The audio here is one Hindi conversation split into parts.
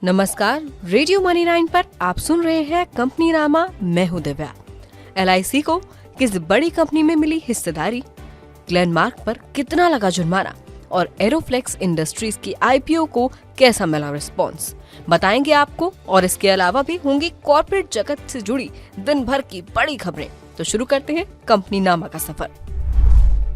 नमस्कार, रेडियो मनी 9 पर आप सुन रहे हैं कंपनी नामा। मैं हूं दिव्या। LIC को किस बड़ी कंपनी में मिली हिस्सेदारी, ग्लेनमार्क पर कितना लगा जुर्माना और एरोफ्लेक्स इंडस्ट्रीज की IPO को कैसा मिला रिस्पॉन्स, बताएंगे आपको। और इसके अलावा भी होंगी कॉर्पोरेट जगत से जुड़ी दिन भर की बड़ी खबरें। तो शुरू करते हैं कंपनी नामा का सफर।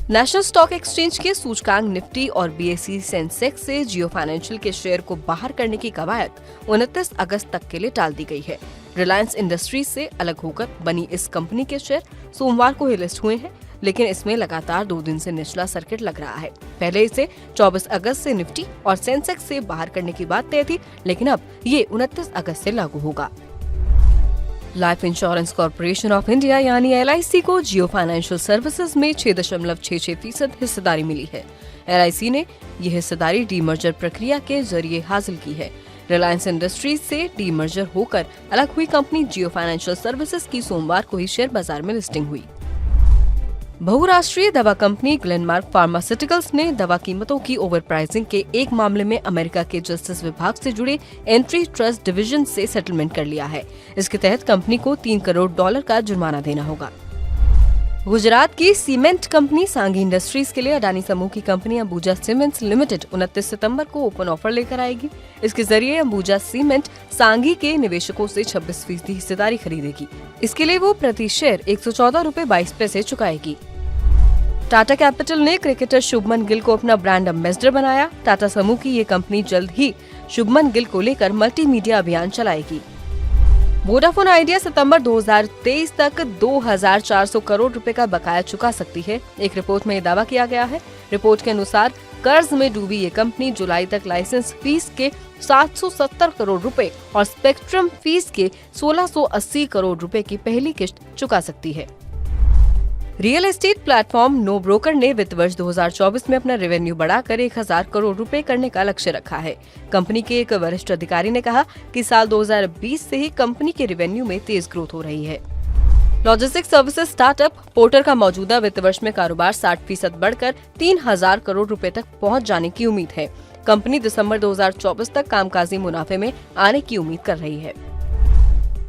नेशनल स्टॉक एक्सचेंज के सूचकांक निफ्टी और BSE सेंसेक्स से जियो फाइनेंशियल के शेयर को बाहर करने की कवायद 29 अगस्त तक के लिए टाल दी गई है। रिलायंस इंडस्ट्रीज से अलग होकर बनी इस कंपनी के शेयर सोमवार को ही लिस्ट हुए हैं, लेकिन इसमें लगातार 2 दिन से निचला सर्किट लग रहा है। पहले इसे 24 अगस्त से निफ्टी और सेंसेक्स से बाहर करने की बात तय थी, लेकिन अब ये 29 अगस्त से लागू होगा। Life insurance corporation of India यानी LIC को जियो फाइनेंशियल सर्विसेज में 6.66% हिस्सेदारी मिली है। LIC ने यह हिस्सेदारी डीमर्जर प्रक्रिया के जरिए हासिल की है। रिलायंस इंडस्ट्रीज से डीमर्जर होकर अलग हुई कंपनी जियो फाइनेंशियल सर्विसेज की सोमवार को ही शेयर बाजार में लिस्टिंग हुई। बहुराष्ट्रीय दवा कंपनी ग्लेनमार्क फार्मास्यूटिकल्स ने दवा कीमतों की ओवर प्राइसिंग के एक मामले में अमेरिका के जस्टिस विभाग से जुड़े एंट्री ट्रस्ट डिवीजन से सेटलमेंट कर लिया है। इसके तहत कंपनी को $3 करोड़ का जुर्माना देना होगा। गुजरात की सीमेंट कंपनी सांगी इंडस्ट्रीज के लिए अडानी समूह की कंपनी अंबुजा सीमेंट्स लिमिटेड 29 सितंबर को ओपन ऑफर लेकर आएगी। इसके जरिए अंबुजा सीमेंट सांगी के निवेशकों से 26% हिस्सेदारी खरीदेगी। इसके लिए वो प्रति शेयर ₹114.22 चुकाएगी। टाटा कैपिटल ने क्रिकेटर शुभमन गिल को अपना ब्रांड एम्बेसडर बनाया। टाटा समूह की ये कंपनी जल्द ही शुभमन गिल को लेकर मल्टीमीडिया अभियान चलाएगी। वोडाफोन आइडिया सितंबर 2023 तक 2,400 करोड़ रुपए का बकाया चुका सकती है। एक रिपोर्ट में ये दावा किया गया है। रिपोर्ट के अनुसार कर्ज में डूबी ये कंपनी जुलाई तक लाइसेंस फीस के 770 करोड़ रुपए और स्पेक्ट्रम फीस के 1680 करोड़ रुपए की पहली किश्त चुका सकती है। Real estate platform no broker ने वित्त वर्ष 2024 में अपना रेवेन्यू बढ़ाकर 1,000 करोड़ रुपए करने का लक्ष्य रखा है। कंपनी के एक वरिष्ठ अधिकारी ने कहा कि साल 2020 से ही कंपनी के रेवेन्यू में तेज ग्रोथ हो रही है। लॉजिस्टिक्स सर्विसेज स्टार्टअप पोर्टर का मौजूदा वित्त वर्ष में कारोबार 60% बढ़कर 3,000 करोड़ रुपए तक पहुंच जाने की उम्मीद है। कंपनी दिसंबर 2024 तक कामकाजी मुनाफे में आने की उम्मीद कर रही है।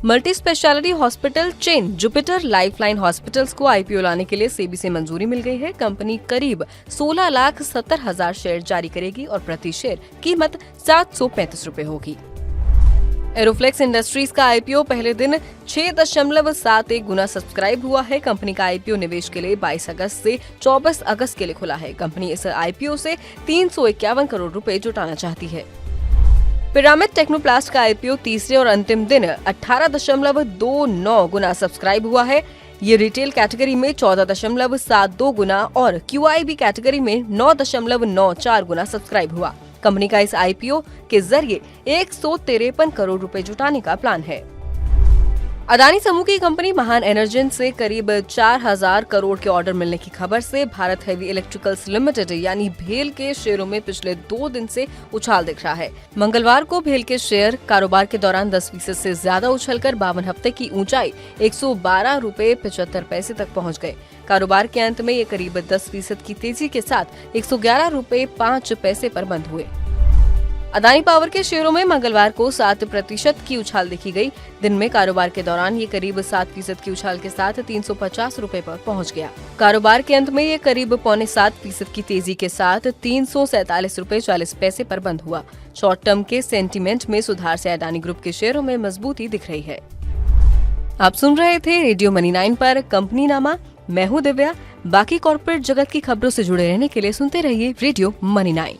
Multi speciality hospital chain Jupiter lifeline hospitals को IPO लाने के लिए सेबी से मंजूरी मिल गई है। कंपनी करीब 16,70,000 शेयर जारी करेगी और प्रति शेयर कीमत ₹735 होगी। एरोफ्लेक्स इंडस्ट्रीज का IPO पहले दिन 6.71 गुना सब्सक्राइब हुआ है। कंपनी का IPO निवेश के लिए 22 अगस्त से 24 अगस्त के लिए खुला है। कंपनी इस IPO से 351 करोड़ रुपए जुटाना चाहती है। पिरामिड टेक्नोप्लास्ट का IPO तीसरे और अंतिम दिन 18.29 गुना सब्सक्राइब हुआ है। ये रिटेल कैटेगरी में 14.72 गुना और QIB कैटेगरी में 9.94 गुना सब्सक्राइब हुआ। कंपनी का इस IPO के जरिए 153 करोड़ रुपए जुटाने का प्लान है। अडानी समूह की कंपनी महान एनर्जिन से करीब 4,000 करोड़ के ऑर्डर मिलने की खबर से भारत हेवी इलेक्ट्रिकल्स लिमिटेड यानी भेल के शेयरों में पिछले 2 दिन से उछाल दिख रहा है। मंगलवार को भेल के शेयर कारोबार के दौरान 10% से ज्यादा उछलकर 52 हफ्ते की ऊंचाई ₹112.75 तक पहुंच गए। कारोबार के अंत में ये करीब 10% की तेजी के साथ ₹111.05 पर बंद हुए। अदानी पावर के शेयरों में मंगलवार को 7% की उछाल देखी गई। दिन में कारोबार के दौरान ये करीब 7% की उछाल के साथ ₹350 पर पहुंच गया। कारोबार के अंत में ये करीब 0.75% की तेजी के साथ ₹347.40 पर बंद हुआ। शॉर्ट टर्म के सेंटीमेंट में सुधार से अडानी ग्रुप के शेयरों में मजबूती दिख रही है। आप सुन रहे थे रेडियो मनी 9 पर कंपनी नामा। मैं हूँ दिव्या। बाकी कॉर्पोरेट जगत की खबरों से जुड़े रहने के लिए सुनते रहिए रेडियो मनी 9।